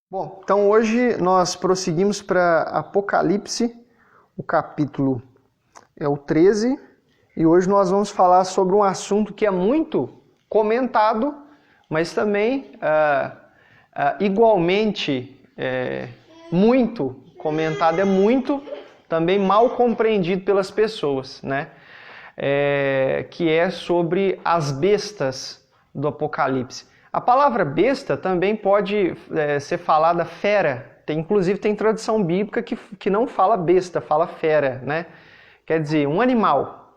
Bom, então hoje nós prosseguimos para Apocalipse, o capítulo é o 13, e hoje nós vamos falar sobre um assunto que é muito comentado, mas também igualmente muito comentado, é muito também mal compreendido pelas pessoas, né? Que é sobre as bestas do Apocalipse. A palavra besta também pode ser falada fera. Inclusive tem tradição bíblica que não fala besta, fala fera, né? Quer dizer, um animal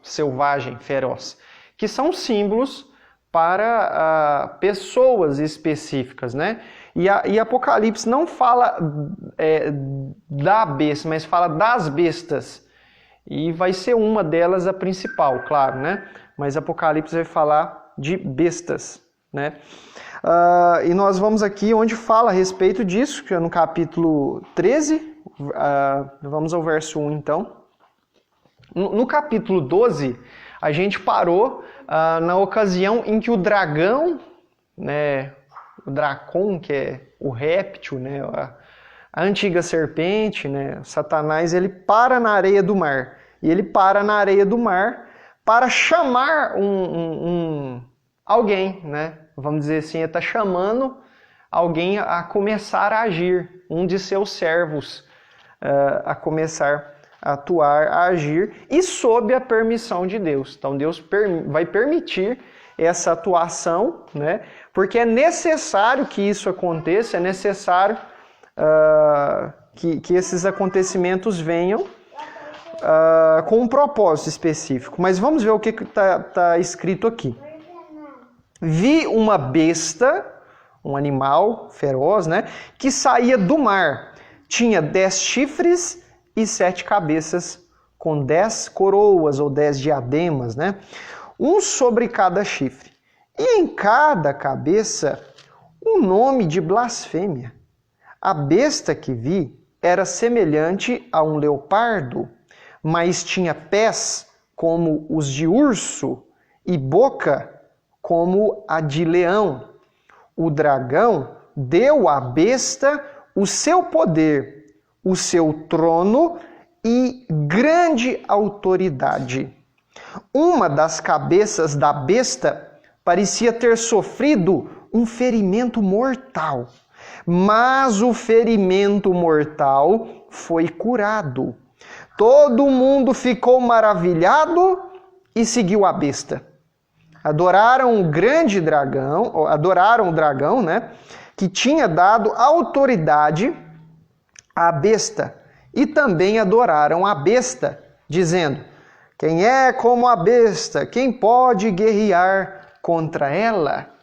selvagem, feroz, que são símbolos para pessoas específicas, né? E Apocalipse não fala da besta, mas fala das bestas. E vai ser uma delas a principal, claro, né? Mas Apocalipse vai falar de bestas, né? E nós vamos aqui onde fala a respeito disso, que é no capítulo 13, vamos ao verso 1 então. No capítulo 12, a gente parou na ocasião em que o dragão, né, o Dracon, que é o réptil, né, a antiga serpente, né, Satanás, ele para na areia do mar. E ele para na areia do mar para chamar alguém, né? Vamos dizer assim, ele está chamando alguém a começar a agir, um de seus servos a começar a atuar, a agir, e sob a permissão de Deus. Então Deus vai permitir essa atuação, né? Porque é necessário que isso aconteça, é necessário que esses acontecimentos venham com um propósito específico. Mas vamos ver o que está escrito aqui. Vi uma besta, um animal feroz, né, que saía do mar. Tinha 10 chifres e 7 cabeças, com 10 coroas ou 10 diademas, né, um sobre cada chifre. E em cada cabeça, um nome de blasfêmia. A besta que vi era semelhante a um leopardo, mas tinha pés como os de urso e boca como a de leão. O dragão deu à besta o seu poder, o seu trono e grande autoridade. Uma das cabeças da besta parecia ter sofrido um ferimento mortal, mas o ferimento mortal foi curado. Todo mundo ficou maravilhado e seguiu a besta. Adoraram o grande dragão, adoraram o dragão, né, que tinha dado autoridade à besta, e também adoraram a besta, dizendo: quem é como a besta? Quem pode guerrear contra ela?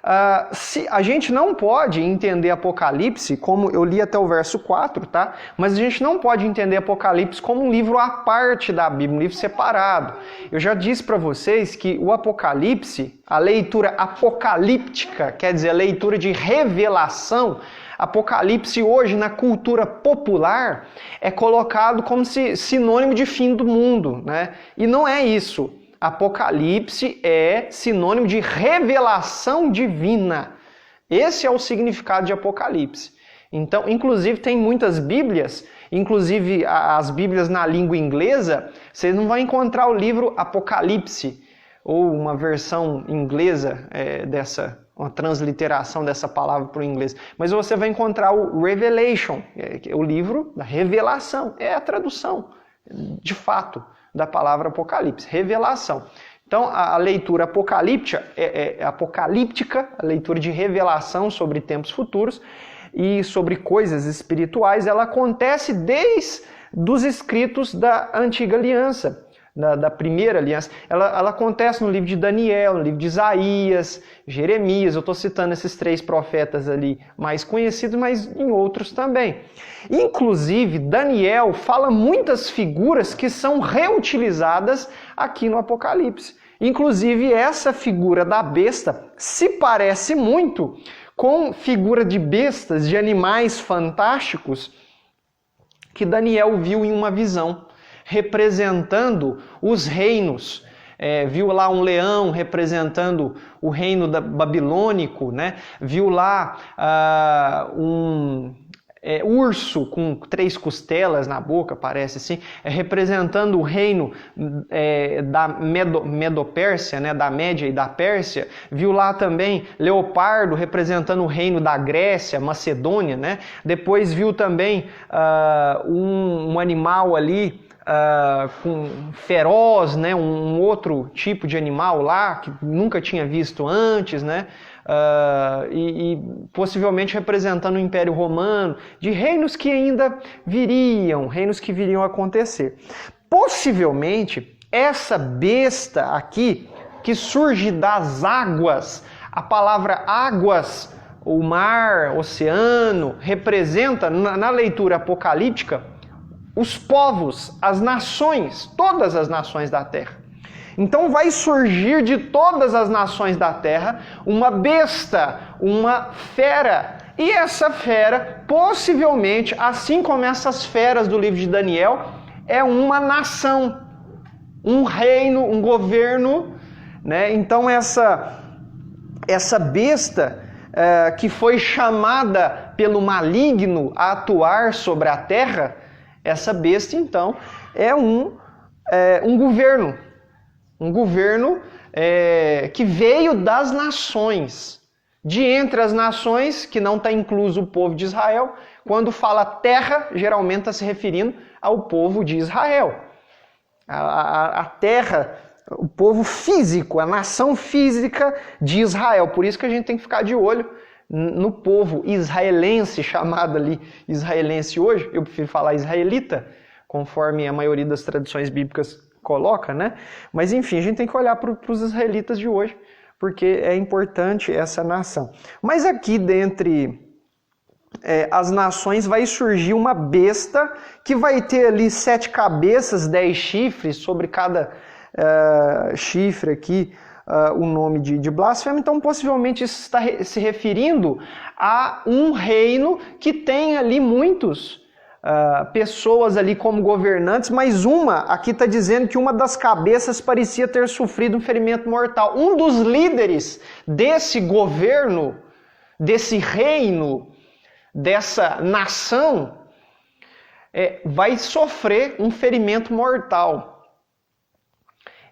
A gente não pode entender Apocalipse, como eu li até o verso 4, tá? Mas a gente não pode entender Apocalipse como um livro à parte da Bíblia, um livro separado. Eu já disse para vocês que o Apocalipse, a leitura apocalíptica, quer dizer, a leitura de revelação, Apocalipse hoje na cultura popular é colocado como sinônimo de fim do mundo, né? E não é isso. Apocalipse é sinônimo de revelação divina. Esse é o significado de Apocalipse. Então, inclusive, tem muitas Bíblias, inclusive as Bíblias na língua inglesa, você não vai encontrar o livro Apocalipse, ou uma versão inglesa uma transliteração dessa palavra para o inglês. Mas você vai encontrar o Revelation, o livro da revelação. É a tradução, de fato, da palavra Apocalipse, revelação. Então, a leitura apocalíptica apocalíptica, a leitura de revelação sobre tempos futuros e sobre coisas espirituais, ela acontece desde os escritos da Antiga Aliança, da Primeira Aliança. Ela acontece no livro de Daniel, no livro de Isaías, Jeremias. Eu estou citando esses 3 profetas ali mais conhecidos, mas em outros também. Inclusive, Daniel fala muitas figuras que são reutilizadas aqui no Apocalipse. Inclusive, essa figura da besta se parece muito com figura de bestas, de animais fantásticos, que Daniel viu em uma visão, representando os reinos viu lá um leão representando o reino babilônico, né? Viu lá um urso com 3 costelas na boca, parece assim, representando o reino da Medopérsia, né, da Média e da Pérsia. Viu lá também leopardo representando o reino da Grécia, Macedônia, né? Depois viu também um animal ali com feroz, né, um outro tipo de animal lá que nunca tinha visto antes, né? E possivelmente representando o Império Romano, de reinos que ainda viriam, reinos que viriam a acontecer. Possivelmente, essa besta aqui, que surge das águas, a palavra águas, o mar, oceano, representa, na leitura apocalíptica, os povos, as nações, todas as nações da terra. Então vai surgir de todas as nações da terra uma besta, uma fera. E essa fera, possivelmente, assim como essas feras do livro de Daniel, é uma nação, um reino, um governo, né? Então essa besta que foi chamada pelo maligno a atuar sobre a terra, essa besta então é um governo. Um governo que veio das nações. De entre as nações, que não está incluso o povo de Israel, quando fala terra, geralmente está se referindo ao povo de Israel. A terra, o povo físico, a nação física de Israel. Por isso que a gente tem que ficar de olho no povo israelense, chamado ali israelense hoje. Eu prefiro falar israelita, conforme a maioria das tradições bíblicas coloca, né? Mas enfim, a gente tem que olhar para os israelitas de hoje, porque é importante essa nação. Mas aqui dentre as nações vai surgir uma besta que vai ter ali 7 cabeças, 10 chifres, sobre cada chifre aqui o nome de blasfêmia. Então possivelmente isso está se referindo a um reino que tem ali muitos pessoas ali como governantes, mas aqui está dizendo que uma das cabeças parecia ter sofrido um ferimento mortal. Um dos líderes desse governo, desse reino, dessa nação, vai sofrer um ferimento mortal.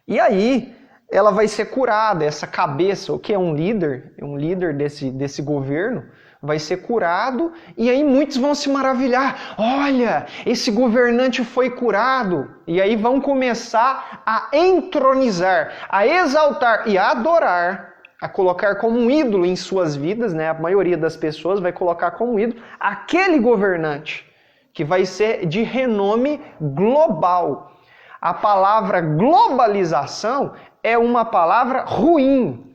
E aí ela vai ser curada, essa cabeça, o que é um líder desse governo, vai ser curado, e aí muitos vão se maravilhar. Olha, esse governante foi curado. E aí vão começar a entronizar, a exaltar e a adorar, a colocar como um ídolo em suas vidas, né? A maioria das pessoas vai colocar como ídolo aquele governante, que vai ser de renome global. A palavra globalização é uma palavra ruim.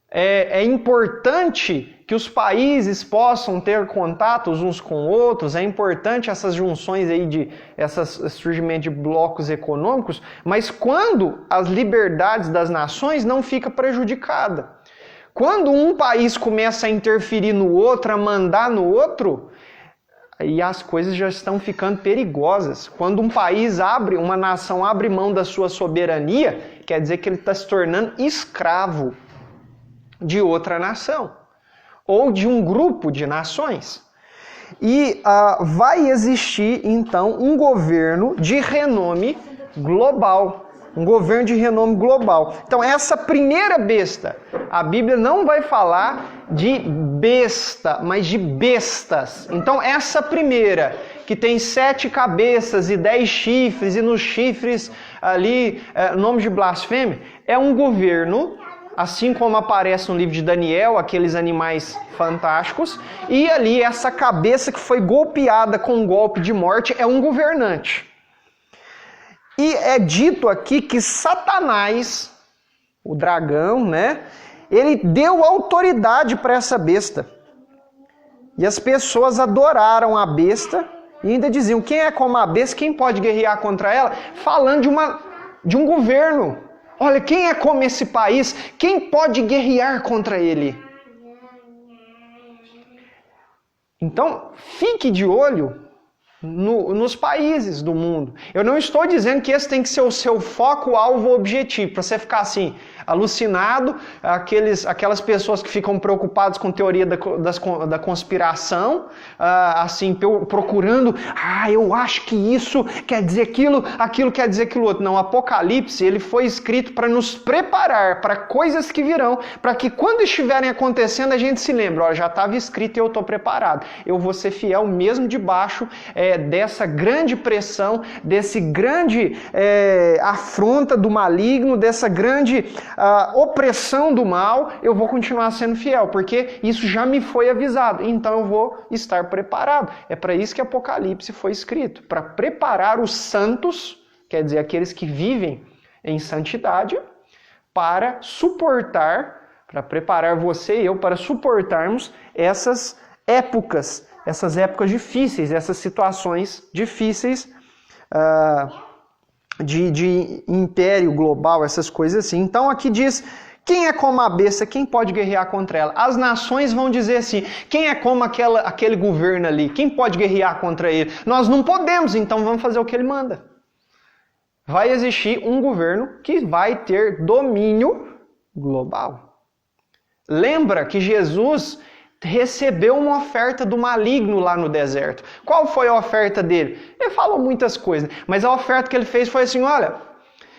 É importante que os países possam ter contatos uns com outros, é importante essas junções aí esse surgimento de blocos econômicos, mas quando as liberdades das nações não fica prejudicada. Quando um país começa a interferir no outro, a mandar no outro, aí as coisas já estão ficando perigosas. Quando um país uma nação abre mão da sua soberania, quer dizer que ele está se tornando escravo de outra nação, ou de um grupo de nações. E vai existir, então, um governo de renome global. Um governo de renome global. Então, essa primeira besta, a Bíblia não vai falar de besta, mas de bestas. Então, essa primeira, que tem 7 cabeças e 10 chifres, e nos chifres ali, nome de blasfêmia, é um governo, assim como aparece no livro de Daniel, aqueles animais fantásticos, e ali essa cabeça que foi golpeada com um golpe de morte é um governante. E é dito aqui que Satanás, o dragão, né, ele deu autoridade para essa besta. E as pessoas adoraram a besta e ainda diziam, quem é como a besta, quem pode guerrear contra ela? Falando de um governo. Olha, quem é como esse país? Quem pode guerrear contra ele? Então, fique de olho nos países do mundo. Eu não estou dizendo que esse tem que ser o seu foco, alvo, objetivo, para você ficar assim, alucinado, aquelas pessoas que ficam preocupadas com teoria da conspiração, assim, procurando, eu acho que isso quer dizer aquilo quer dizer aquilo outro. Não, o Apocalipse, ele foi escrito para nos preparar para coisas que virão, para que quando estiverem acontecendo a gente se lembre, já estava escrito e eu estou preparado. Eu vou ser fiel mesmo debaixo dessa grande pressão, desse grande afronta do maligno, dessa grande opressão do mal, eu vou continuar sendo fiel, porque isso já me foi avisado, então eu vou estar preparado. É para isso que Apocalipse foi escrito, para preparar os santos, quer dizer, aqueles que vivem em santidade, para suportar, para preparar você e eu para suportarmos essas épocas difíceis, essas situações difíceis de império global, essas coisas assim. Então aqui diz, quem é como a besta, quem pode guerrear contra ela? As nações vão dizer assim, quem é como aquele governo ali, quem pode guerrear contra ele? Nós não podemos, então vamos fazer o que ele manda. Vai existir um governo que vai ter domínio global. Lembra que Jesus recebeu uma oferta do maligno lá no deserto. Qual foi a oferta dele? Ele falou muitas coisas, mas a oferta que ele fez foi assim, olha,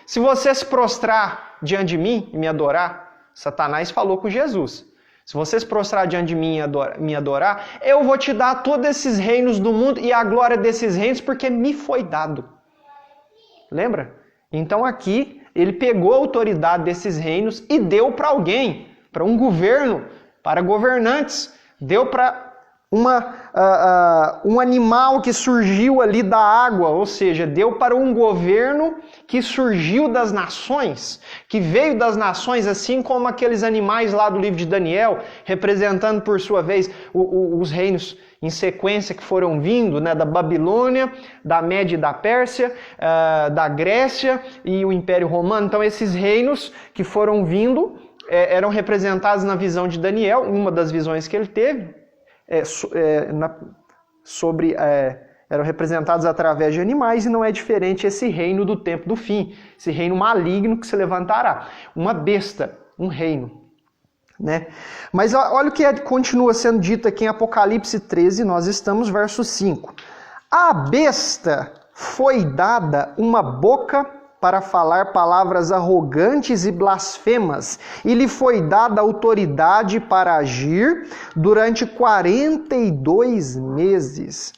se você se prostrar diante de mim e me adorar, Satanás falou com Jesus, se você se prostrar diante de mim e me adorar, eu vou te dar todos esses reinos do mundo e a glória desses reinos, porque me foi dado. Lembra? Então aqui, ele pegou a autoridade desses reinos e deu para alguém, para um governo, para governantes, deu para um animal que surgiu ali da água, ou seja, deu para um governo que surgiu das nações, que veio das nações, assim como aqueles animais lá do livro de Daniel, representando por sua vez os reinos em sequência que foram vindo, né, da Babilônia, da Média e da Pérsia, da Grécia e o Império Romano. Então esses reinos que foram vindo eram representados na visão de Daniel, uma das visões que ele teve, eram representados através de animais, e não é diferente esse reino do tempo do fim, esse reino maligno que se levantará. Uma besta, um reino. Né? Mas olha o que continua sendo dito aqui em Apocalipse 13, nós estamos verso 5. A besta foi dada uma boca para falar palavras arrogantes e blasfemas, e lhe foi dada autoridade para agir durante 42 meses.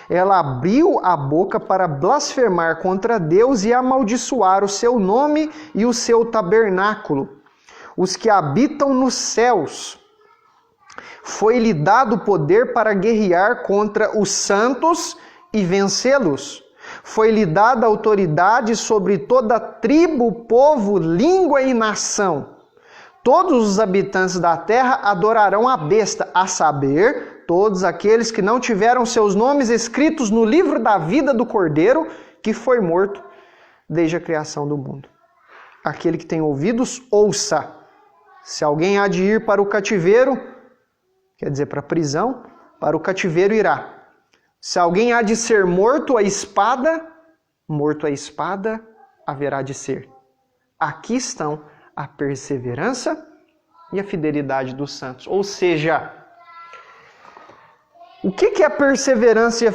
Ela abriu a boca para blasfemar contra Deus e amaldiçoar o seu nome e o seu tabernáculo, os que habitam nos céus. Foi-lhe dado poder para guerrear contra os santos e vencê-los. Foi-lhe dada autoridade sobre toda tribo, povo, língua e nação. Todos os habitantes da terra adorarão a besta, a saber, todos aqueles que não tiveram seus nomes escritos no livro da vida do Cordeiro, que foi morto desde a criação do mundo. Aquele que tem ouvidos, ouça. Se alguém há de ir para o cativeiro, quer dizer, para a prisão, para o cativeiro irá. Se alguém há de ser morto à espada, morto à espada haverá de ser. Aqui estão a perseverança e a fidelidade dos santos. Ou seja, o que é a perseverança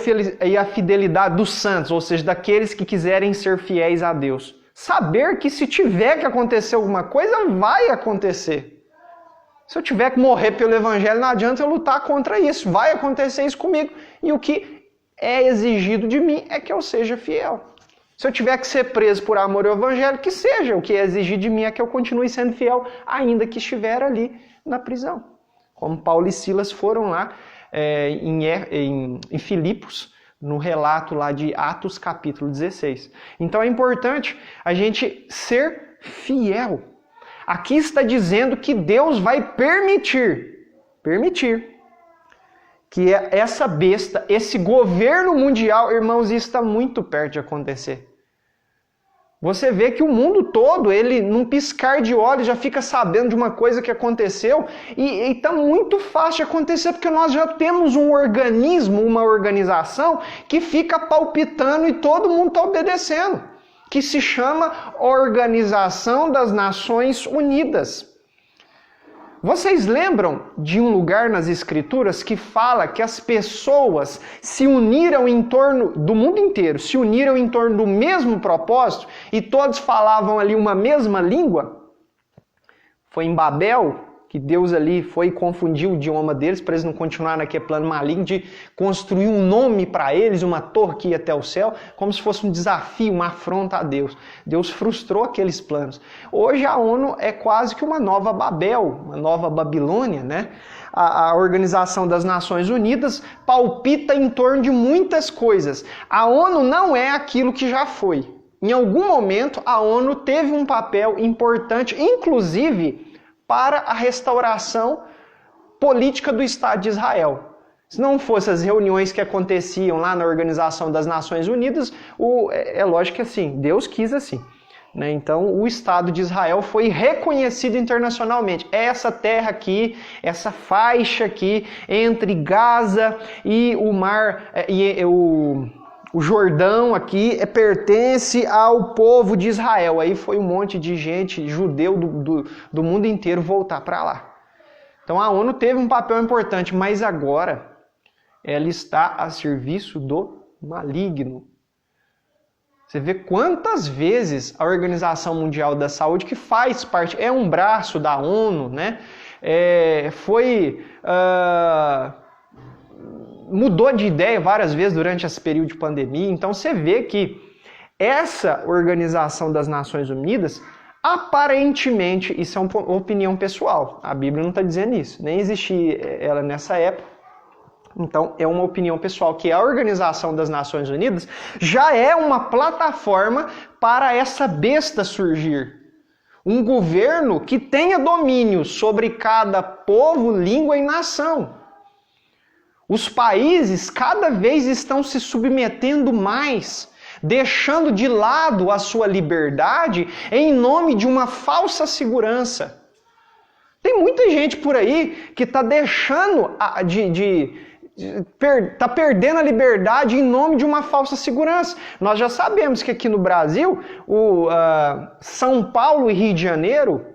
e a fidelidade dos santos? Ou seja, daqueles que quiserem ser fiéis a Deus. Saber que se tiver que acontecer alguma coisa, vai acontecer. Se eu tiver que morrer pelo evangelho, não adianta eu lutar contra isso. Vai acontecer isso comigo. E o que é exigido de mim é que eu seja fiel. Se eu tiver que ser preso por amor ao evangelho, que seja. O que é exigido de mim é que eu continue sendo fiel, ainda que estiver ali na prisão. Como Paulo e Silas foram lá em Filipos, no relato lá de Atos capítulo 16. Então é importante a gente ser fiel. Aqui está dizendo que Deus vai permitir que essa besta, esse governo mundial, irmãos, isso está muito perto de acontecer. Você vê que o mundo todo, ele num piscar de olhos já fica sabendo de uma coisa que aconteceu e está muito fácil de acontecer porque nós já temos um organismo, uma organização que fica palpitando e todo mundo está obedecendo, que se chama Organização das Nações Unidas. Vocês lembram de um lugar nas Escrituras que fala que as pessoas se uniram em torno do mundo inteiro, se uniram em torno do mesmo propósito e todos falavam ali uma mesma língua? Foi em Babel que Deus ali foi e confundiu o idioma deles para eles não continuarem naquele plano maligno de construir um nome para eles, uma torre que ia até o céu, como se fosse um desafio, uma afronta a Deus. Deus frustrou aqueles planos. Hoje a ONU é quase que uma nova Babel, uma nova Babilônia, né? A Organização das Nações Unidas palpita em torno de muitas coisas. A ONU não é aquilo que já foi. Em algum momento a ONU teve um papel importante, inclusive para a restauração política do Estado de Israel. Se não fossem as reuniões que aconteciam lá na Organização das Nações Unidas, é lógico que assim, Deus quis assim. Né? Então o Estado de Israel foi reconhecido internacionalmente. Essa terra aqui, essa faixa aqui entre Gaza e o mar, o Jordão aqui pertence ao povo de Israel. Aí foi um monte de gente, judeu do mundo inteiro, voltar para lá. Então a ONU teve um papel importante, mas agora ela está a serviço do maligno. Você vê quantas vezes a Organização Mundial da Saúde, que faz parte, é um braço da ONU, né? Mudou de ideia várias vezes durante esse período de pandemia. Então você vê que essa Organização das Nações Unidas, aparentemente, isso é uma opinião pessoal, a Bíblia não está dizendo isso, nem existia ela nessa época, então é uma opinião pessoal, que a Organização das Nações Unidas já é uma plataforma para essa besta surgir. Um governo que tenha domínio sobre cada povo, língua e nação. Os países cada vez estão se submetendo mais, deixando de lado a sua liberdade em nome de uma falsa segurança. Tem muita gente por aí que está deixando está perdendo a liberdade em nome de uma falsa segurança. Nós já sabemos que aqui no Brasil, São Paulo e Rio de Janeiro,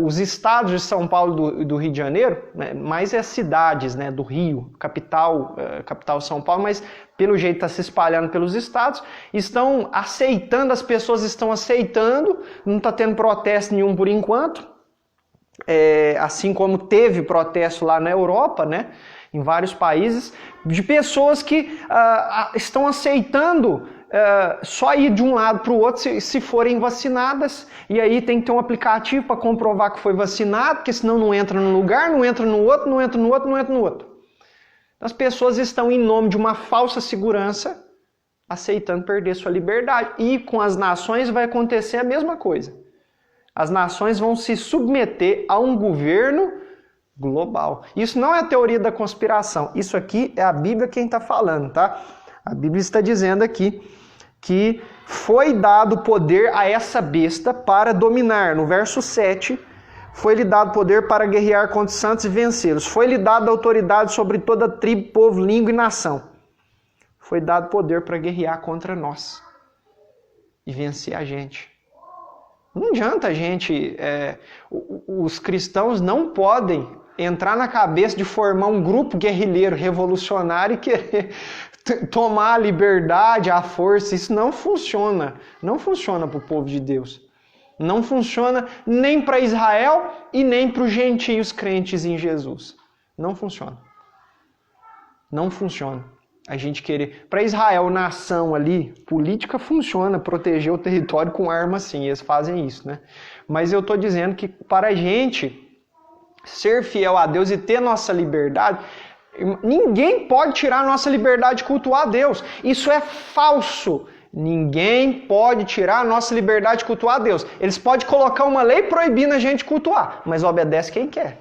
os estados de São Paulo e do Rio de Janeiro, né, mais as cidades, né, do Rio, capital São Paulo, mas pelo jeito está se espalhando pelos estados, estão aceitando, as pessoas estão aceitando, não está tendo protesto nenhum por enquanto, assim como teve protesto lá na Europa, né, em vários países, de pessoas que estão aceitando só ir de um lado para o outro se forem vacinadas, e aí tem que ter um aplicativo para comprovar que foi vacinado, porque senão não entra num lugar, não entra no outro, não entra no outro, não entra no outro. As pessoas estão em nome de uma falsa segurança aceitando perder sua liberdade. E com as nações vai acontecer a mesma coisa. As nações vão se submeter a um governo global. Isso não é a teoria da conspiração. Isso aqui é a Bíblia quem está falando, tá? A Bíblia está dizendo aqui que foi dado poder a essa besta para dominar. No verso 7, foi-lhe dado poder para guerrear contra os santos e vencê-los. Foi-lhe dado autoridade sobre toda tribo, povo, língua e nação. Foi dado poder para guerrear contra nós e vencer a gente. Não adianta a gente... os cristãos não podem entrar na cabeça de formar um grupo guerrilheiro revolucionário e querer tomar a liberdade, a força. Isso não funciona. Não funciona para o povo de Deus. Não funciona nem para Israel e nem para os gentios crentes em Jesus. Não funciona. Não funciona. A gente querer... Para Israel, nação ali, política funciona, proteger o território com arma sim, eles fazem isso, né? Mas eu estou dizendo que para a gente ser fiel a Deus e ter nossa liberdade, ninguém pode tirar a nossa liberdade de cultuar a Deus. Isso é falso. Ninguém pode tirar a nossa liberdade de cultuar a Deus. Eles podem colocar uma lei proibindo a gente cultuar, mas obedece quem quer.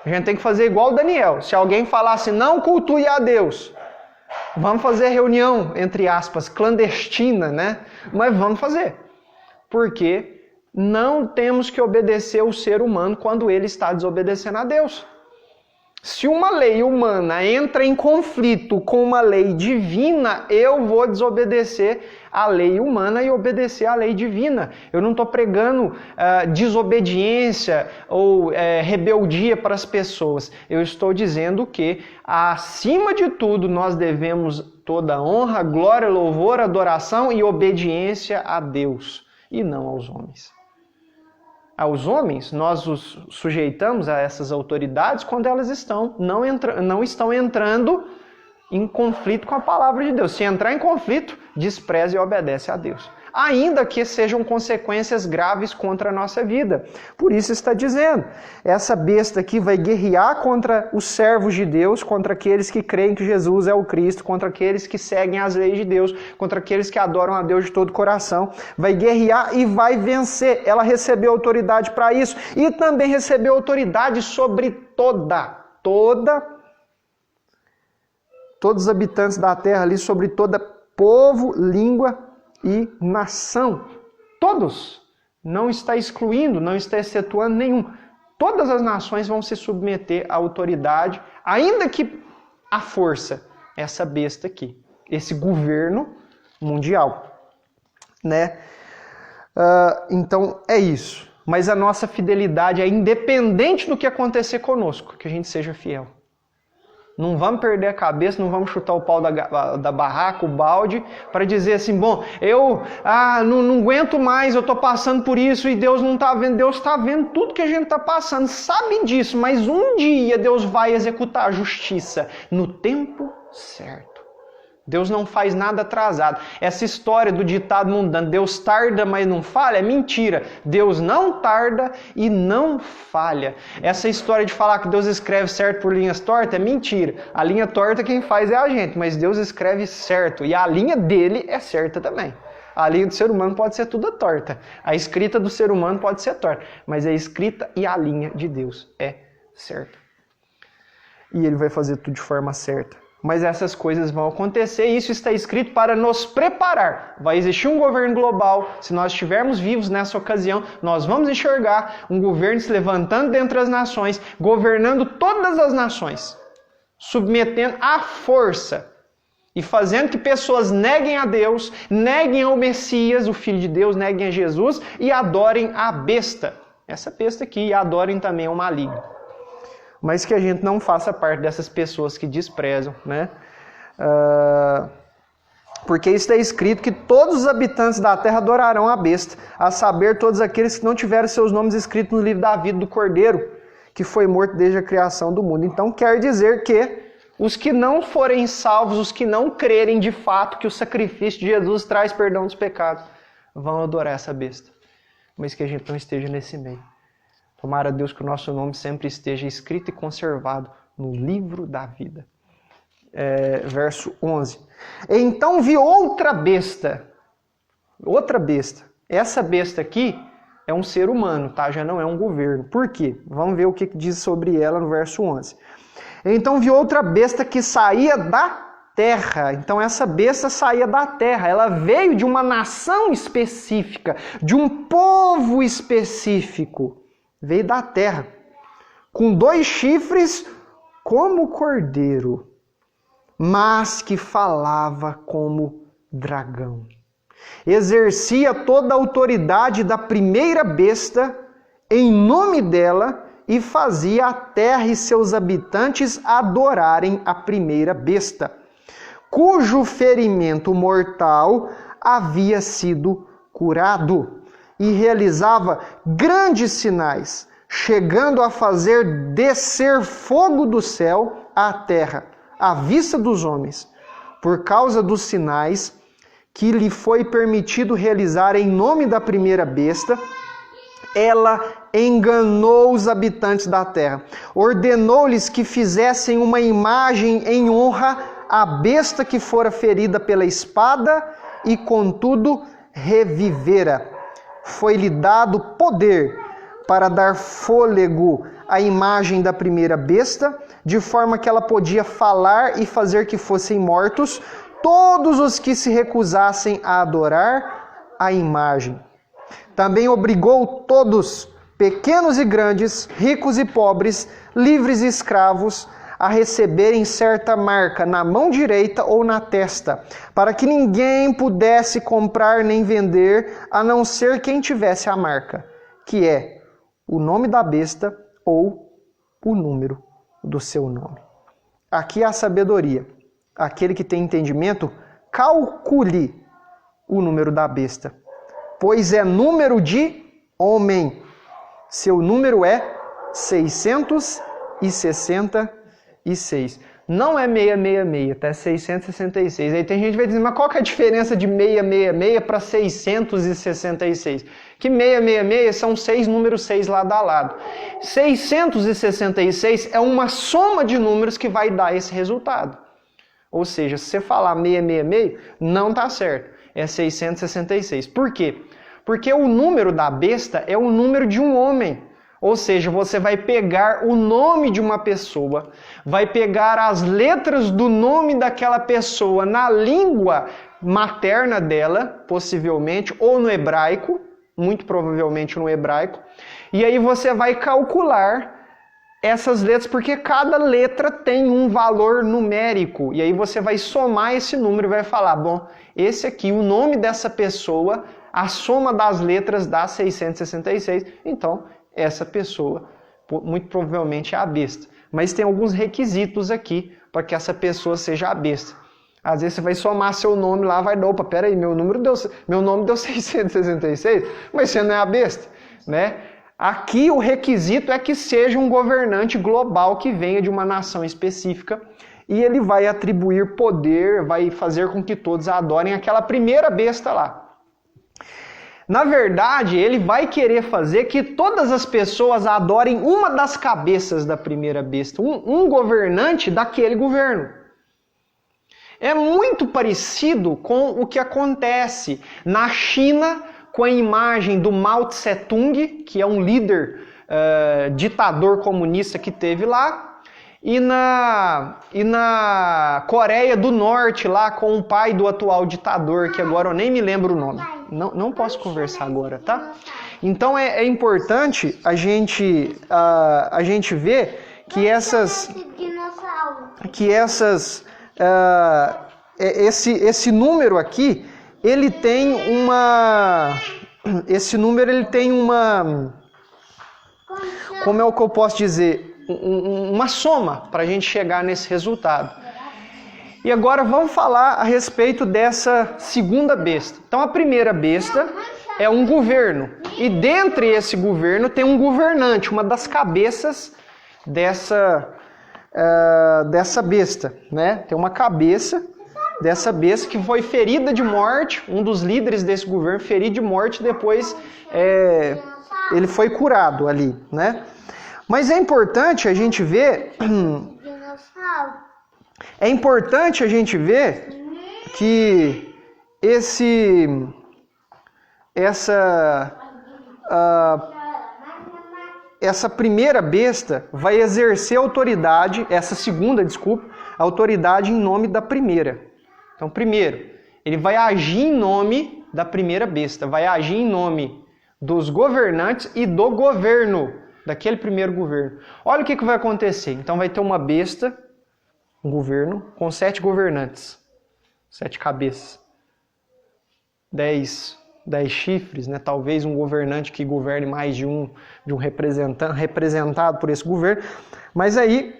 A gente tem que fazer igual o Daniel. Se alguém falar assim, não cultue a Deus, Vamos fazer reunião, entre aspas, clandestina, né? Mas vamos fazer. Porque não temos que obedecer o ser humano quando ele está desobedecendo a Deus. Se uma lei humana entra em conflito com uma lei divina, eu vou desobedecer a lei humana e obedecer a lei divina. Eu não estou pregando desobediência ou rebeldia para as pessoas. Eu estou dizendo que, acima de tudo, nós devemos toda honra, glória, louvor, adoração e obediência a Deus e não aos homens. Aos homens, nós os sujeitamos a essas autoridades quando elas não estão entrando em conflito com a palavra de Deus. Se entrar em conflito, despreza e obedece a Deus. Ainda que sejam consequências graves contra a nossa vida. Por isso está dizendo, essa besta aqui vai guerrear contra os servos de Deus, contra aqueles que creem que Jesus é o Cristo, contra aqueles que seguem as leis de Deus, contra aqueles que adoram a Deus de todo o coração. Vai guerrear e vai vencer. Ela recebeu autoridade para isso e também recebeu autoridade sobre todos os habitantes da terra ali, sobre toda povo, língua e nação. Todos. Não está excluindo, não está excetuando nenhum. Todas as nações vão se submeter à autoridade, ainda que à força, essa besta aqui, esse governo mundial, né? Então é isso. Mas a nossa fidelidade é independente do que acontecer conosco, que a gente seja fiel. Não vamos perder a cabeça, não vamos chutar o pau da barraca, o balde, para dizer assim, bom, eu não aguento mais, eu estou passando por isso e Deus não está vendo. Deus está vendo tudo que a gente está passando, sabe disso, mas um dia Deus vai executar a justiça no tempo certo. Deus não faz nada atrasado. Essa história do ditado mundano, Deus tarda, mas não falha, é mentira. Deus não tarda e não falha. Essa história de falar que Deus escreve certo por linhas tortas é mentira. A linha torta quem faz é a gente, mas Deus escreve certo. E a linha dele é certa também. A linha do ser humano pode ser toda torta. A escrita do ser humano pode ser torta. Mas a escrita e a linha de Deus é certa. E ele vai fazer tudo de forma certa. Mas essas coisas vão acontecer e isso está escrito para nos preparar. Vai existir um governo global. Se nós estivermos vivos nessa ocasião, nós vamos enxergar um governo se levantando dentre as nações, governando todas as nações, submetendo à força e fazendo que pessoas neguem a Deus, neguem ao Messias, o Filho de Deus, neguem a Jesus e adorem a besta. Essa besta aqui, e adorem também ao maligno. Mas que a gente não faça parte dessas pessoas que desprezam, né? Porque está escrito que todos os habitantes da terra adorarão a besta, a saber, todos aqueles que não tiveram seus nomes escritos no livro da vida do Cordeiro, que foi morto desde a criação do mundo. Então quer dizer que os que não forem salvos, os que não crerem de fato que o sacrifício de Jesus traz perdão dos pecados, vão adorar essa besta. Mas que a gente não esteja nesse meio. Tomara a Deus que o nosso nome sempre esteja escrito e conservado no livro da vida. Verso 11. Então vi outra besta. Outra besta. Essa besta aqui é um ser humano, tá? Já não é um governo. Por quê? Vamos ver o que diz sobre ela no verso 11. Então vi outra besta que saía da terra. Então essa besta saía da terra. Ela veio de uma nação específica, de um povo específico. Veio da terra, com 2 chifres como cordeiro, mas que falava como dragão. Exercia toda a autoridade da primeira besta em nome dela e fazia a terra e seus habitantes adorarem a primeira besta, cujo ferimento mortal havia sido curado. E realizava grandes sinais, chegando a fazer descer fogo do céu à terra, à vista dos homens. Por causa dos sinais que lhe foi permitido realizar em nome da primeira besta, ela enganou os habitantes da terra. Ordenou-lhes que fizessem uma imagem em honra à besta que fora ferida pela espada e, contudo, revivera. Foi-lhe dado poder para dar fôlego a imagem da primeira besta, de forma que ela podia falar e fazer que fossem mortos todos os que se recusassem a adorar a imagem. Também obrigou todos, pequenos e grandes, ricos e pobres, livres e escravos, a receberem certa marca na mão direita ou na testa, para que ninguém pudesse comprar nem vender, a não ser quem tivesse a marca, que é o nome da besta ou o número do seu nome. Aqui é a sabedoria. Aquele que tem entendimento, calcule o número da besta, pois é número de homem. Seu número é 666. Não é 666, tá? É 666. Aí tem gente que vai dizer, mas qual que é a diferença de 666 para 666? Que 666 são 6 números 6 lado a lado. 666 é uma soma de números que vai dar esse resultado. Ou seja, se você falar 666, não está certo. É 666. Por quê? Porque o número da besta é o número de um homem. Ou seja, você vai pegar o nome de uma pessoa, vai pegar as letras do nome daquela pessoa na língua materna dela, possivelmente, ou no hebraico, muito provavelmente no hebraico, e aí você vai calcular essas letras, porque cada letra tem um valor numérico, e aí você vai somar esse número e vai falar, bom, esse aqui, o nome dessa pessoa, a soma das letras dá 666, então essa pessoa muito provavelmente é a besta. Mas tem alguns requisitos aqui para que essa pessoa seja a besta. Às vezes você vai somar seu nome lá, vai dar, opa, peraí, meu nome deu 666, mas você não é a besta, né? Aqui o requisito é que seja um governante global que venha de uma nação específica e ele vai atribuir poder, vai fazer com que todos adorem aquela primeira besta lá. Na verdade, ele vai querer fazer que todas as pessoas adorem uma das cabeças da primeira besta, um governante daquele governo. É muito parecido com o que acontece na China com a imagem do Mao Tse-tung, que é um líder ditador comunista que teve lá, e na Coreia do Norte, lá com o pai do atual ditador, que agora eu nem me lembro o nome. Não posso conversar agora, tá? Então é importante a gente ver que esse número aqui, ele tem uma... Como é o que eu posso dizer? Uma soma para a gente chegar nesse resultado. E agora vamos falar a respeito dessa segunda besta. Então a primeira besta é um governo. E dentre esse governo tem um governante, uma das cabeças dessa besta, né? Tem uma cabeça dessa besta que foi ferida de morte, um dos líderes desse governo ferido de morte, depois ele foi curado ali, né? Mas é importante a gente ver que essa primeira besta vai exercer autoridade, essa segunda, desculpa, autoridade em nome da primeira. Então, primeiro, ele vai agir em nome da primeira besta, vai agir em nome dos governantes e do governo, daquele primeiro governo. Olha o que vai acontecer. Então vai ter uma besta, um governo, com 7 governantes, 7 cabeças, 10 chifres, né? Talvez um governante que governe mais de um representado por esse governo. Mas aí,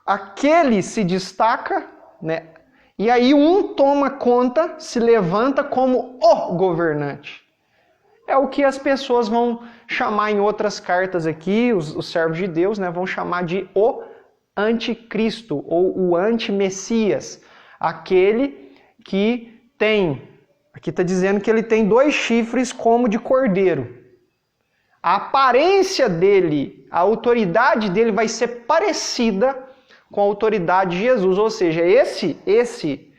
aquele se destaca, né? E aí um toma conta, se levanta como o governante. É o que as pessoas vão chamar em outras cartas aqui, os servos de Deus, né, vão chamar de o anticristo ou o antimessias. Aquele que tem, aqui está dizendo que ele tem 2 chifres como de cordeiro. A aparência dele, a autoridade dele vai ser parecida com a autoridade de Jesus. Ou seja, esse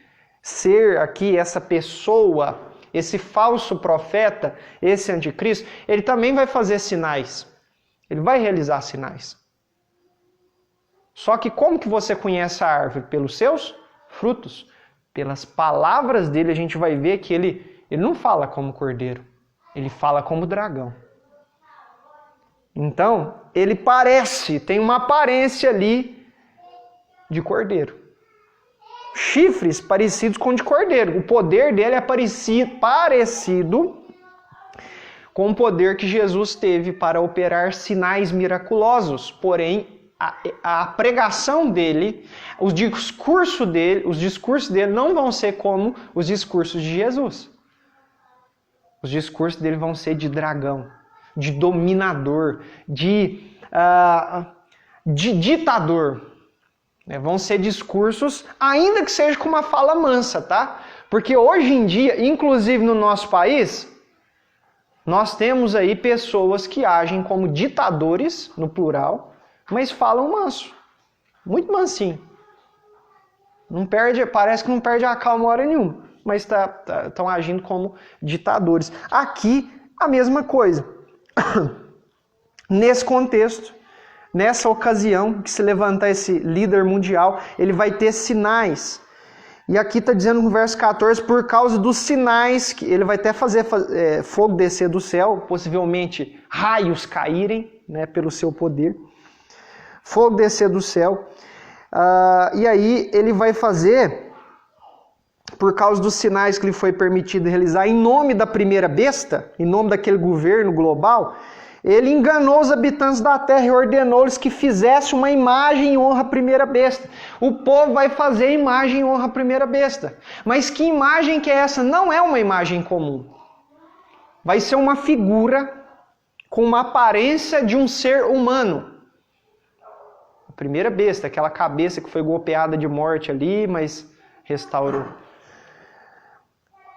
ser aqui, essa pessoa, esse falso profeta, esse anticristo, ele também vai fazer sinais. Ele vai realizar sinais. Só que como que você conhece a árvore? Pelos seus frutos. Pelas palavras dele, a gente vai ver que ele não fala como cordeiro. Ele fala como dragão. Então, ele tem uma aparência ali de cordeiro. Chifres parecidos com o de cordeiro. O poder dele é parecido com o poder que Jesus teve para operar sinais miraculosos. Porém, a pregação dele, os discursos dele não vão ser como os discursos de Jesus. Os discursos dele vão ser de dragão, de dominador, de ditador. Vão ser discursos, ainda que seja com uma fala mansa, tá? Porque hoje em dia, inclusive no nosso país, nós temos aí pessoas que agem como ditadores, no plural, mas falam manso. Muito mansinho. Parece que não perde a calma hora nenhuma, mas estão agindo como ditadores. Aqui, a mesma coisa. Nesse contexto, nessa ocasião que se levantar esse líder mundial, ele vai ter sinais. E aqui está dizendo no verso 14, por causa dos sinais, que ele vai até fazer fogo descer do céu, possivelmente raios caírem, né, pelo seu poder. Fogo descer do céu. E aí ele vai fazer, por causa dos sinais que lhe foi permitido realizar, em nome da primeira besta, em nome daquele governo global, ele enganou os habitantes da terra e ordenou-lhes que fizesse uma imagem em honra à primeira besta. O povo vai fazer imagem em honra à primeira besta. Mas que imagem que é essa? Não é uma imagem comum. Vai ser uma figura com uma aparência de um ser humano. A primeira besta, aquela cabeça que foi golpeada de morte ali, mas restaurou.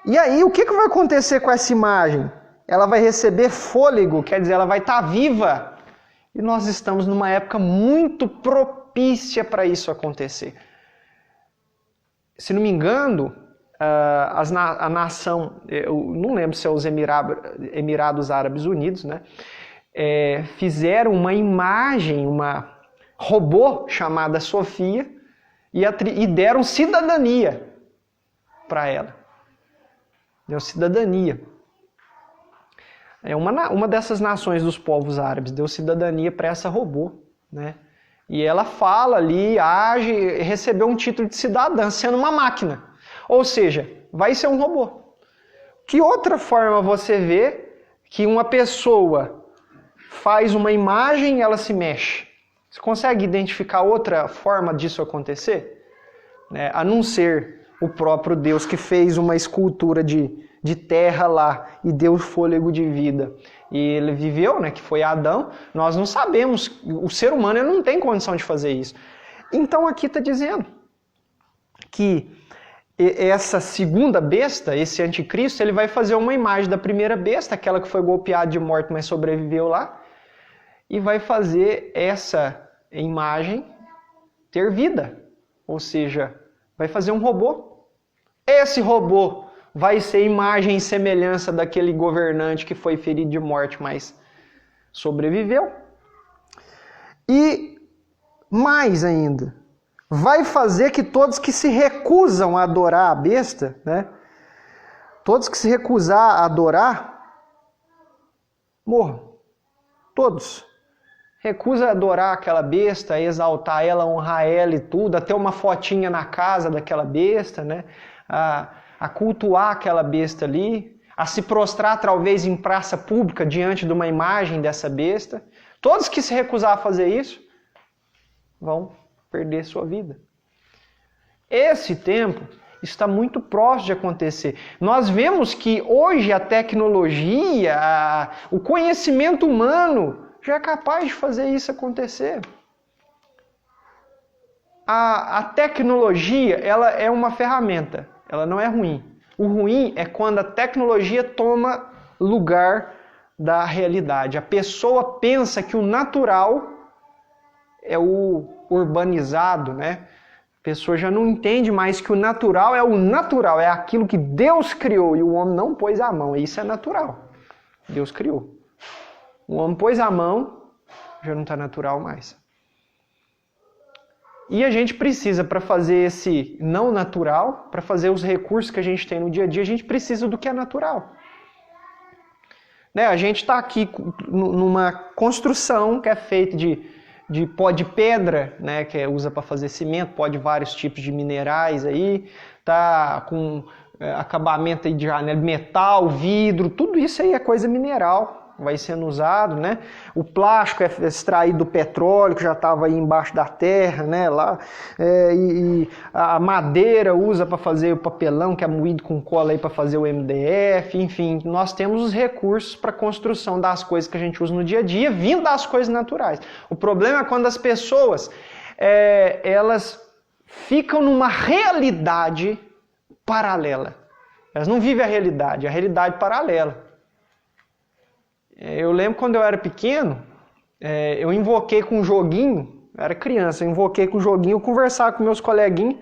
E aí, o que vai acontecer com essa imagem? Ela vai receber fôlego, quer dizer, ela vai estar viva. E nós estamos numa época muito propícia para isso acontecer. Se não me engano, a nação, eu não lembro se é os Emirados Árabes Unidos, né? Fizeram uma imagem, uma robô chamada Sofia, e deram cidadania para ela. Deu cidadania. Uma dessas nações dos povos árabes deu cidadania para essa robô, né? E ela fala ali, age, recebeu um título de cidadã, sendo uma máquina. Ou seja, vai ser um robô. Que outra forma você vê que uma pessoa faz uma imagem e ela se mexe? Você consegue identificar outra forma disso acontecer? A não ser o próprio Deus que fez uma escultura de terra lá e deu fôlego de vida. E ele viveu, né, que foi Adão. Nós não sabemos, o ser humano ele não tem condição de fazer isso. Então aqui está dizendo que essa segunda besta, esse anticristo, ele vai fazer uma imagem da primeira besta, aquela que foi golpeada de morte, mas sobreviveu lá, e vai fazer essa imagem ter vida. Ou seja, vai fazer um robô. Esse robô vai ser imagem e semelhança daquele governante que foi ferido de morte, mas sobreviveu. E mais ainda, vai fazer que todos que se recusam a adorar a besta, né? Todos que se recusar a adorar, morram. Todos. Recusa a adorar aquela besta, a exaltar ela, a honrar ela e tudo, até uma fotinha na casa daquela besta, né? A cultuar aquela besta ali, a se prostrar talvez em praça pública diante de uma imagem dessa besta. Todos que se recusar a fazer isso vão perder sua vida. Esse tempo está muito próximo de acontecer. Nós vemos que hoje a tecnologia, o conhecimento humano já é capaz de fazer isso acontecer. A tecnologia, ela é uma ferramenta, ela não é ruim. O ruim é quando a tecnologia toma lugar da realidade. A pessoa pensa que o natural é o urbanizado, né? A pessoa já não entende mais que o natural, é aquilo que Deus criou e o homem não pôs a mão. Isso é natural. Deus criou. O homem pôs a mão já não está natural mais. E a gente precisa, para fazer esse não natural, para fazer os recursos que a gente tem no dia a dia, a gente precisa do que é natural. Né? A gente está aqui numa construção que é feita de pó de pedra, né, que usa para fazer cimento, pó de vários tipos de minerais aí, tá com acabamento aí de janela, metal, vidro, tudo isso aí é coisa mineral, vai sendo usado, né? O plástico é extraído do petróleo, que já estava aí embaixo da terra, né? Lá, e a madeira usa para fazer o papelão, que é moído com cola aí para fazer o MDF, enfim, nós temos os recursos para a construção das coisas que a gente usa no dia a dia, vindo das coisas naturais. O problema é quando as pessoas, elas ficam numa realidade paralela. Elas não vivem a realidade paralela. Eu lembro quando eu era pequeno, eu invoquei com um joguinho, eu era criança, eu invoquei com um joguinho, eu conversava com meus coleguinhas,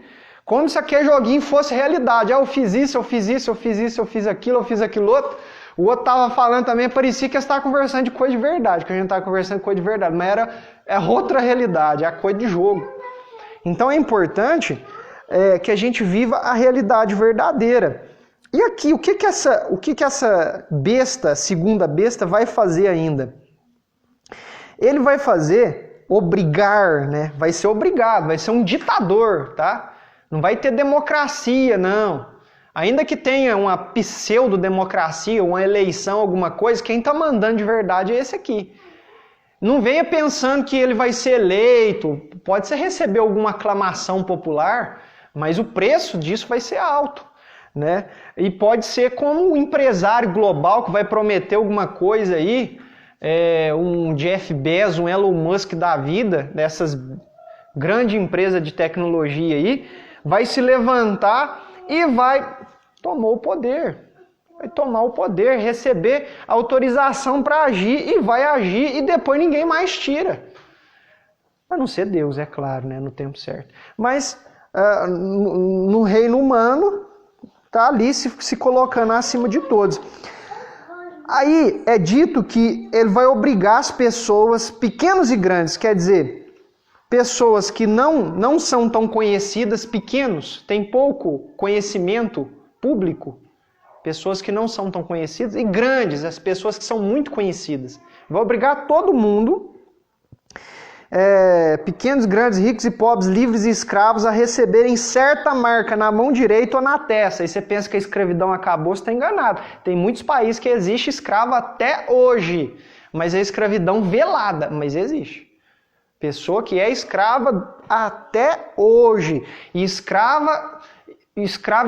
como se aquele joguinho fosse realidade. Eu fiz isso, eu fiz isso, eu fiz isso, eu fiz aquilo outro. O outro estava falando também, parecia que eles estavam conversando de coisa de verdade, que a gente estava conversando de coisa de verdade, mas é outra realidade, é a coisa de jogo. Então é importante que a gente viva a realidade verdadeira. E aqui, o que essa besta, segunda besta, vai fazer ainda? Ele vai fazer obrigar, né? Vai ser obrigado, vai ser um ditador, tá? Não vai ter democracia, não. Ainda que tenha uma pseudo-democracia, uma eleição, alguma coisa, quem está mandando de verdade é esse aqui. Não venha pensando que ele vai ser eleito, pode ser receber alguma aclamação popular, mas o preço disso vai ser alto. Né? E pode ser como um empresário global que vai prometer alguma coisa aí, um Jeff Bezos, um Elon Musk da vida, dessas grandes empresas de tecnologia aí, vai se levantar e vai tomar o poder, receber autorização para agir e vai agir e depois ninguém mais tira. A não ser Deus, é claro, né? No tempo certo. Mas no reino humano, está ali se colocando acima de todos. Aí é dito que ele vai obrigar as pessoas, pequenos e grandes, quer dizer, pessoas que não são tão conhecidas, pequenos, têm pouco conhecimento público, pessoas que não são tão conhecidas, e grandes, as pessoas que são muito conhecidas. Vai obrigar todo mundo, pequenos, grandes, ricos e pobres, livres e escravos, a receberem certa marca na mão direita ou na testa. Aí você pensa que a escravidão acabou, você está enganado. Tem muitos países que existe escravo até hoje, mas é escravidão velada, mas existe. Pessoa que é escrava até hoje. E escravo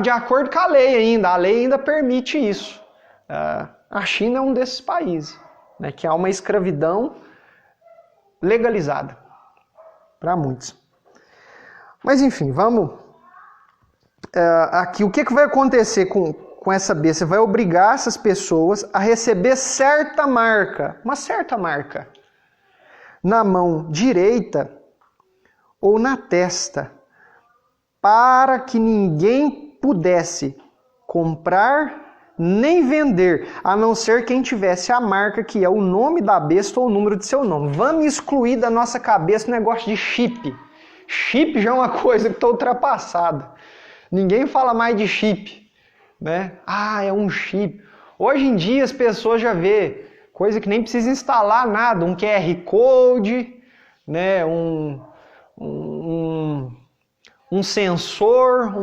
de acordo com a lei ainda. A lei ainda permite isso. A China é um desses países, né, que há uma escravidão legalizada para muitos. Mas enfim, vamos aqui. O que vai acontecer com essa besta? Você vai obrigar essas pessoas a receber certa marca, uma certa marca, na mão direita ou na testa, para que ninguém pudesse comprar nem vender, a não ser quem tivesse a marca, que é o nome da besta ou o número de seu nome. Vamos excluir da nossa cabeça o negócio de chip. Chip já é uma coisa que está ultrapassada. Ninguém fala mais de chip, né? É um chip. Hoje em dia as pessoas já vê coisa que nem precisa instalar nada, um QR Code, né? um sensor,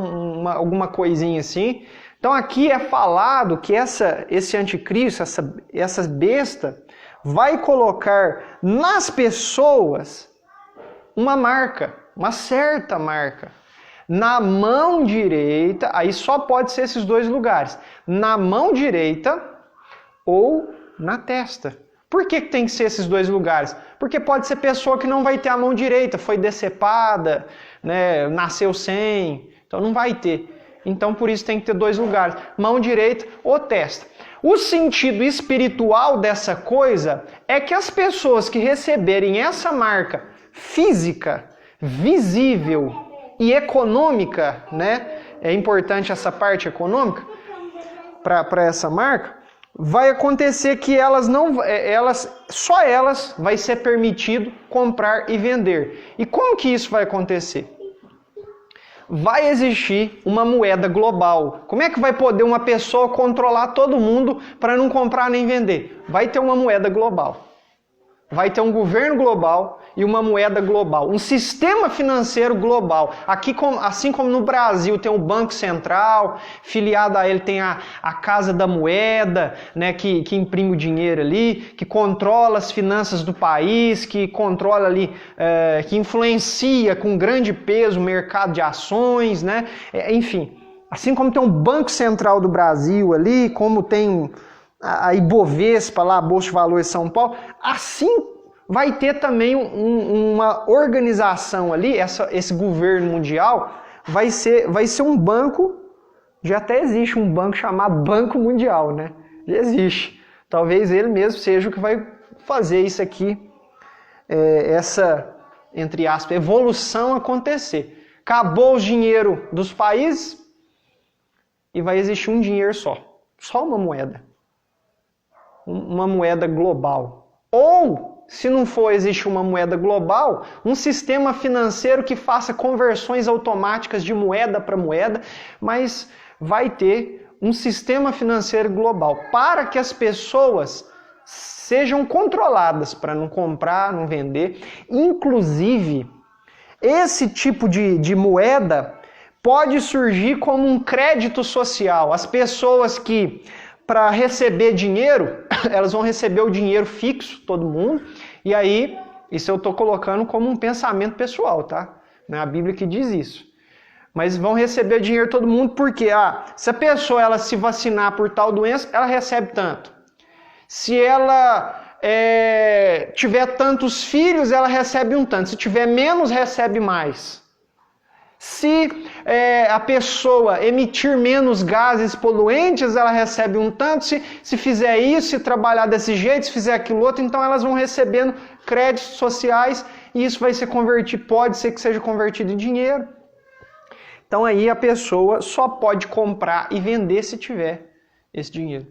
alguma coisinha assim. Então aqui é falado que esse anticristo, essa besta, vai colocar nas pessoas uma marca, uma certa marca. Na mão direita, aí só pode ser esses dois lugares, na mão direita ou na testa. Por que tem que ser esses dois lugares? Porque pode ser pessoa que não vai ter a mão direita, foi decepada, né, nasceu sem, então não vai ter. Então, por isso tem que ter dois lugares, mão direita ou testa. O sentido espiritual dessa coisa é que as pessoas que receberem essa marca física, visível e econômica, né? É importante essa parte econômica para essa marca. vai acontecer que só elas vai ser permitido comprar e vender. E como que isso vai acontecer? Vai existir uma moeda global. Como é que vai poder uma pessoa controlar todo mundo para não comprar nem vender? Vai ter uma moeda global. Vai ter um governo global e uma moeda global. Um sistema financeiro global. Aqui, assim como no Brasil tem o Banco Central, filiado a ele tem a Casa da Moeda, né, que imprime o dinheiro ali, que controla as finanças do país, que controla ali, que influencia com grande peso o mercado de ações, né? Enfim, assim como tem um Banco Central do Brasil ali, como tem a Ibovespa lá, a Bolsa de Valores de São Paulo, assim vai ter também uma organização ali, esse governo mundial vai ser um banco, já até existe um banco chamado Banco Mundial, né? Já existe. Talvez ele mesmo seja o que vai fazer isso aqui, essa, entre aspas, evolução acontecer. Acabou o dinheiro dos países e vai existir um dinheiro só uma moeda. Uma moeda global. Ou, se não for existir uma moeda global, um sistema financeiro que faça conversões automáticas de moeda para moeda, mas vai ter um sistema financeiro global para que as pessoas sejam controladas para não comprar, não vender. Inclusive, esse tipo de moeda pode surgir como um crédito social. As pessoas que para receber dinheiro, elas vão receber o dinheiro fixo, todo mundo, e aí, isso eu estou colocando como um pensamento pessoal, tá? Não é a Bíblia que diz isso. Mas vão receber dinheiro todo mundo porque, se a pessoa ela se vacinar por tal doença, ela recebe tanto. Se ela tiver tantos filhos, ela recebe um tanto. Se tiver menos, recebe mais. Se a pessoa emitir menos gases poluentes, ela recebe um tanto. Se fizer isso, se trabalhar desse jeito, se fizer aquilo outro, então elas vão recebendo créditos sociais e isso vai ser convertido, pode ser que seja convertido em dinheiro. Então aí a pessoa só pode comprar e vender se tiver esse dinheiro.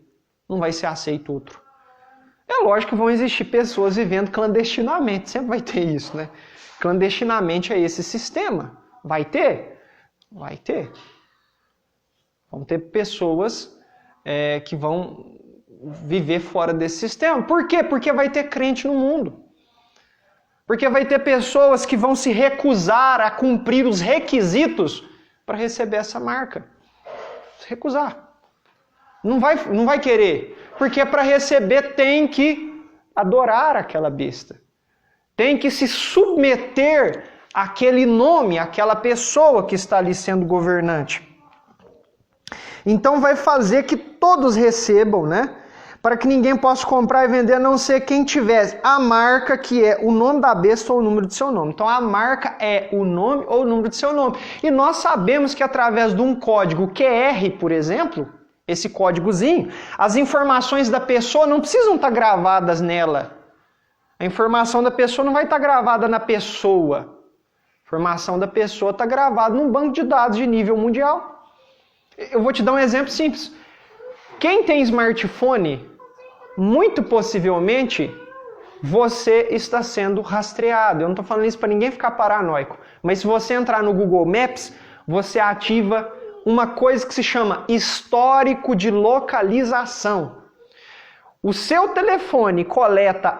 Não vai ser aceito outro. É lógico que vão existir pessoas vivendo clandestinamente, sempre vai ter isso, né? Clandestinamente é esse sistema. Vai ter? Vai ter. Vão ter pessoas que vão viver fora desse sistema. Por quê? Porque vai ter crente no mundo. Porque vai ter pessoas que vão se recusar a cumprir os requisitos para receber essa marca. Se recusar. Não vai querer. Porque para receber tem que adorar aquela besta. Tem que se submeter àquele nome, àquela pessoa que está ali sendo governante. Então vai fazer que todos recebam, né? Para que ninguém possa comprar e vender, a não ser quem tivesse a marca, que é o nome da besta ou o número do seu nome. Então a marca é o nome ou o número do seu nome. E nós sabemos que através de um código QR, por exemplo, esse códigozinho, as informações da pessoa não precisam estar gravadas nela. A informação da pessoa não vai estar gravada na pessoa. A informação da pessoa está gravada num banco de dados de nível mundial. Eu vou te dar um exemplo simples. Quem tem smartphone, muito possivelmente, você está sendo rastreado. Eu não estou falando isso para ninguém ficar paranoico. Mas se você entrar no Google Maps, você ativa uma coisa que se chama histórico de localização. O seu telefone coleta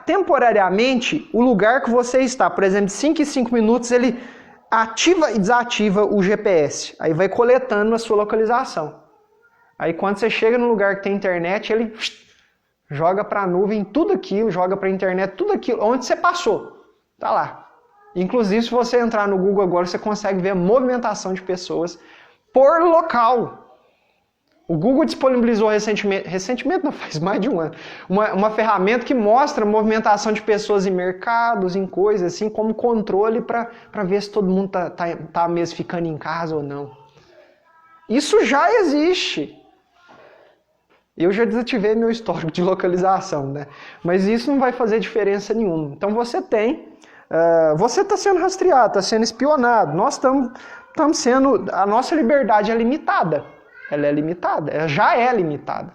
temporariamente o lugar que você está. Por exemplo, de 5 em 5 minutos ele ativa e desativa o GPS. Aí vai coletando a sua localização. Aí quando você chega no lugar que tem internet, ele joga para a nuvem tudo aquilo, joga para a internet tudo aquilo, onde você passou. Tá lá. Inclusive, se você entrar no Google agora, você consegue ver a movimentação de pessoas por local. O Google disponibilizou recentemente não, faz mais de um ano, uma ferramenta que mostra a movimentação de pessoas em mercados, em coisas assim, como controle para ver se todo mundo tá mesmo ficando em casa ou não. Isso já existe. Eu já desativei meu histórico de localização, né? Mas isso não vai fazer diferença nenhuma. Então você está sendo rastreado, está sendo espionado. Nós estamos sendo, a nossa liberdade é limitada. Ela é limitada, ela já é limitada.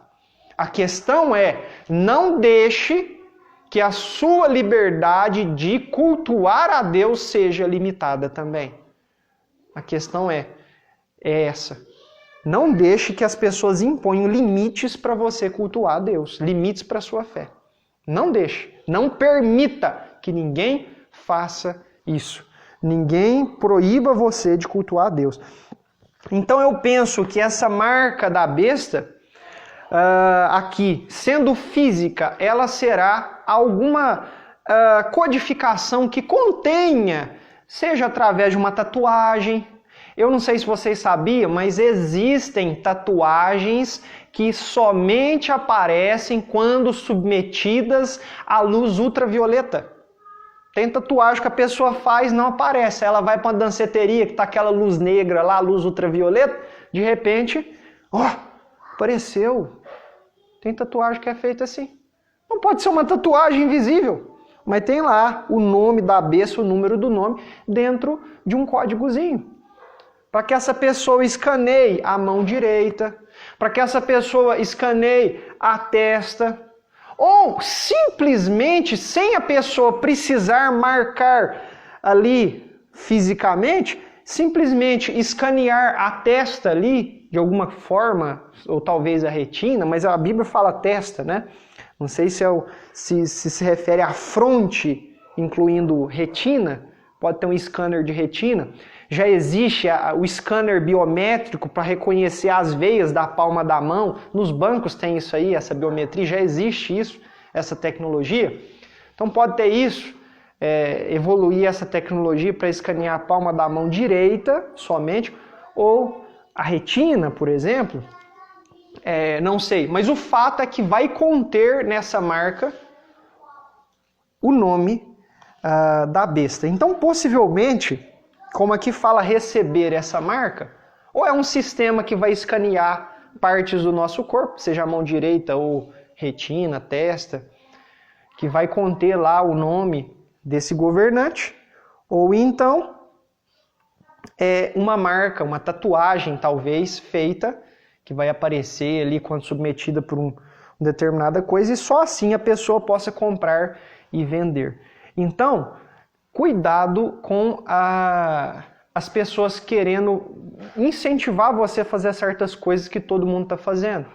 A questão é, não deixe que a sua liberdade de cultuar a Deus seja limitada também. A questão é essa. Não deixe que as pessoas imponham limites para você cultuar a Deus, limites para a sua fé. Não deixe, não permita que ninguém faça isso. Ninguém proíba você de cultuar a Deus. Então eu penso que essa marca da besta, aqui, sendo física, ela será alguma codificação que contenha, seja através de uma tatuagem. Eu não sei se vocês sabiam, mas existem tatuagens que somente aparecem quando submetidas à luz ultravioleta. Tem tatuagem que a pessoa faz e não aparece. Ela vai para uma danceteria que está aquela luz negra lá, luz ultravioleta, de repente, apareceu. Tem tatuagem que é feita assim. Não pode ser uma tatuagem invisível, mas tem lá o nome da besta, o número do nome, dentro de um códigozinho. Para que essa pessoa escaneie a mão direita, para que essa pessoa escaneie a testa, ou simplesmente, sem a pessoa precisar marcar ali fisicamente, simplesmente escanear a testa ali, de alguma forma, ou talvez a retina, mas a Bíblia fala testa, né? Não sei se refere à fronte, incluindo retina, pode ter um scanner de retina. Já existe o scanner biométrico para reconhecer as veias da palma da mão. Nos bancos tem isso aí, essa biometria, já existe isso, essa tecnologia. Então pode ter isso, evoluir essa tecnologia para escanear a palma da mão direita somente, ou a retina, por exemplo. Não sei, mas o fato é que vai conter nessa marca o nome da besta. Então possivelmente, como aqui fala receber essa marca, ou é um sistema que vai escanear partes do nosso corpo, seja a mão direita ou retina, testa, que vai conter lá o nome desse governante, ou então é uma marca, uma tatuagem talvez feita, que vai aparecer ali quando submetida por uma determinada coisa, e só assim a pessoa possa comprar e vender. Então, cuidado com as pessoas querendo incentivar você a fazer certas coisas que todo mundo está fazendo.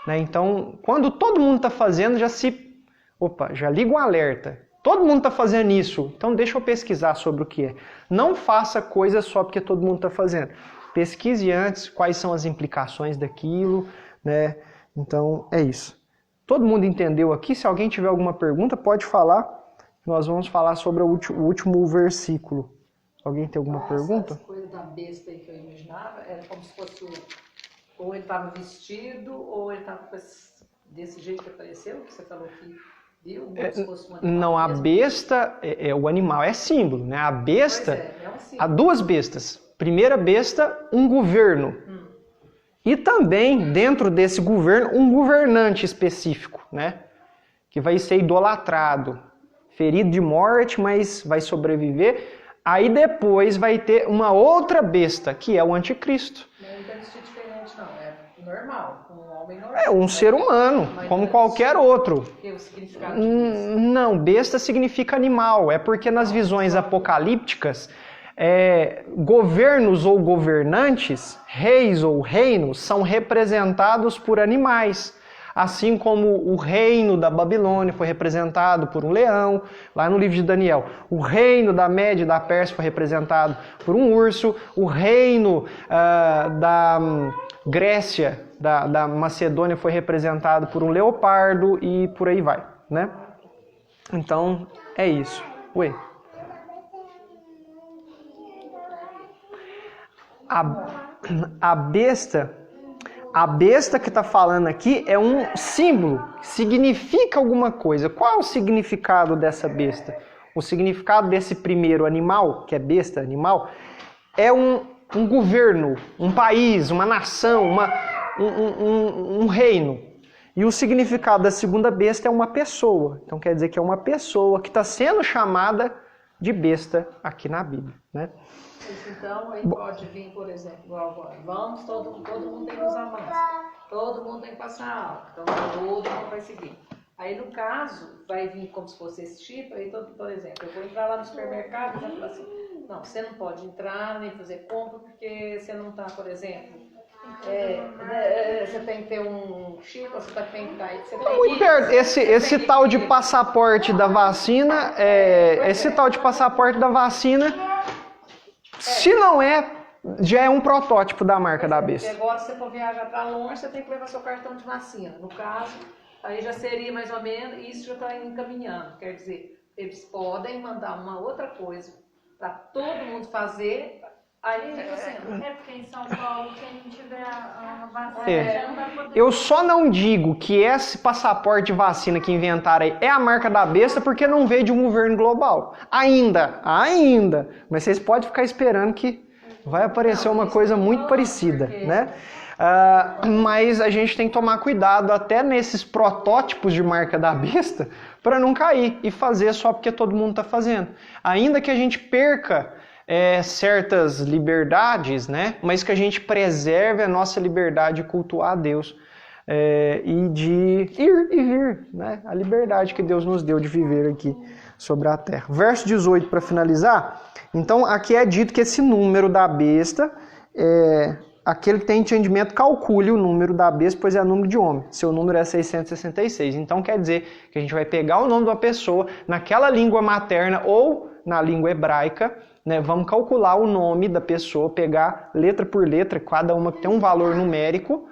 Né? Então, quando todo mundo está fazendo, já liga um alerta. Todo mundo está fazendo isso, então deixa eu pesquisar sobre o que é. Não faça coisa só porque todo mundo está fazendo. Pesquise antes quais são as implicações daquilo. Né? Então, é isso. Todo mundo entendeu aqui? Se alguém tiver alguma pergunta, pode falar. Nós vamos falar sobre o último versículo. Alguém tem alguma pergunta? Essa coisa da besta aí que eu imaginava era como se fosse ou ele estava vestido ou ele estava desse jeito que apareceu, que você falou que viu, como se fosse um animal. Não, a besta, o animal é símbolo, né? A besta, um símbolo. há duas bestas. Primeira besta, um governo. E também, dentro desse governo, um governante específico, né? Que vai ser idolatrado. Ferido de morte, mas vai sobreviver. Aí depois vai ter uma outra besta, que é o anticristo. Não deve ser diferente, não. É normal, um homem normal. É um ser humano, como qualquer outro. Porque o significado de besta. Não, besta significa animal. É porque nas visões apocalípticas, governos ou governantes, reis ou reinos, são representados por animais. Assim como o reino da Babilônia foi representado por um leão, lá no livro de Daniel. O reino da Média e da Pérsia foi representado por um urso. O reino da Grécia, da Macedônia, foi representado por um leopardo e por aí vai, né? Então, é isso. Oi. A besta que está falando aqui é um símbolo, significa alguma coisa. Qual é o significado dessa besta? O significado desse primeiro animal, que é besta, animal, é um governo, um país, uma nação, um reino. E o significado da segunda besta é uma pessoa. Então quer dizer que é uma pessoa que está sendo chamada de besta aqui na Bíblia, né? Então, aí pode vir, por exemplo, igual agora, vamos, todo mundo tem que usar máscara, todo mundo tem que passar álcool, então todo mundo vai seguir. Aí, no caso, vai vir como se fosse esse tipo, aí, por exemplo, eu vou entrar lá no supermercado e vai falar assim, não, você não pode entrar nem fazer compra porque você não está, por exemplo, você tem que ter um chip, você tem que estar aí. Muito perto. Esse tal de passaporte da vacina, se não é, já é um protótipo da marca da besta. Agora, se você for viajar para longe, você tem que levar seu cartão de vacina. No caso, aí já seria mais ou menos, isso já está encaminhando. Quer dizer, eles podem mandar uma outra coisa para todo mundo fazer. Aí, porque em São Paulo, quem não tiver a vacina É. não vai poder. Eu só não digo que esse passaporte de vacina que inventaram aí é a marca da besta porque não veio de um governo global. Ainda. Mas vocês podem ficar esperando que vai aparecer uma coisa muito parecida, né? Mas a gente tem que tomar cuidado até nesses protótipos de marca da besta para não cair e fazer só porque todo mundo está fazendo. Ainda que a gente perca certas liberdades, né? Mas que a gente preserve a nossa liberdade de cultuar a Deus e de ir e vir, né? A liberdade que Deus nos deu de viver aqui sobre a terra. Verso 18 para finalizar. Então aqui é dito que esse número da besta aquele que tem entendimento calcule o número da besta, pois é o número de homem. Seu número é 666. Então quer dizer que a gente vai pegar o nome de uma pessoa naquela língua materna ou na língua hebraica, né? Vamos calcular o nome da pessoa, pegar letra por letra, cada uma que tem um valor numérico.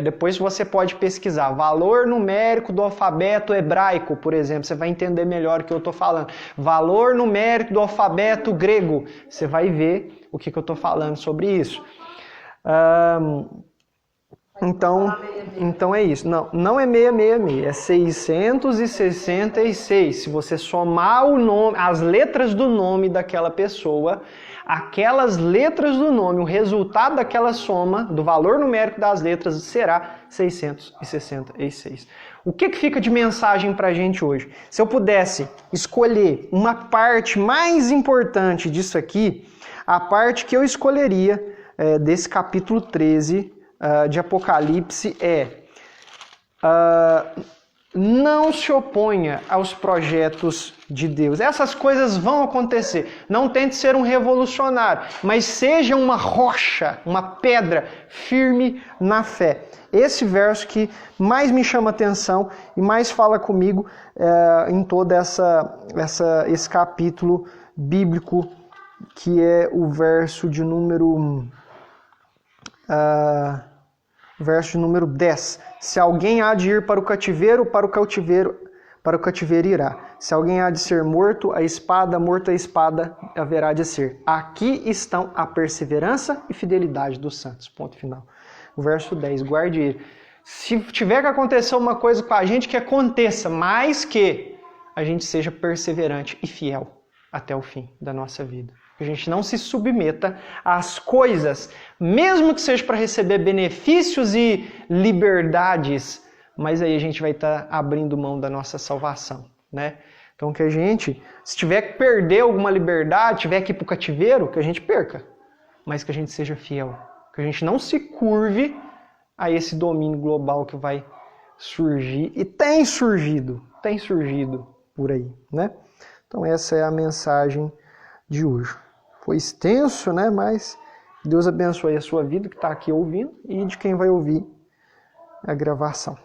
Depois você pode pesquisar valor numérico do alfabeto hebraico, por exemplo, você vai entender melhor o que eu estou falando. Valor numérico do alfabeto grego, você vai ver o que eu estou falando sobre isso. Então é isso. Não é 666, é 666. Se você somar o nome, as letras do nome daquela pessoa, aquelas letras do nome, o resultado daquela soma, do valor numérico das letras, será 666. O que fica de mensagem para a gente hoje? Se eu pudesse escolher uma parte mais importante disso aqui, a parte que eu escolheria desse capítulo 13 de Apocalipse não se oponha aos projetos de Deus. Essas coisas vão acontecer. Não tente ser um revolucionário, mas seja uma rocha, uma pedra firme na fé. Esse verso que mais me chama atenção e mais fala comigo em todo esse capítulo bíblico, que é o verso de número 10. Se alguém há de ir para o cativeiro irá. Se alguém há de ser morto, morto a espada haverá de ser. Aqui estão a perseverança e fidelidade dos santos. Ponto final. O verso 10, guarde ele. Se tiver que acontecer uma coisa com a gente, que aconteça, mas que a gente seja perseverante e fiel até o fim da nossa vida. Que a gente não se submeta às coisas, mesmo que seja para receber benefícios e liberdades, mas aí a gente vai estar abrindo mão da nossa salvação, né? Então que a gente, se tiver que perder alguma liberdade, tiver que ir para o cativeiro, que a gente perca, mas que a gente seja fiel, que a gente não se curve a esse domínio global que vai surgir, e tem surgido por aí, né? Então essa é a mensagem de hoje. Foi extenso, né? Mas Deus abençoe a sua vida que está aqui ouvindo e de quem vai ouvir a gravação.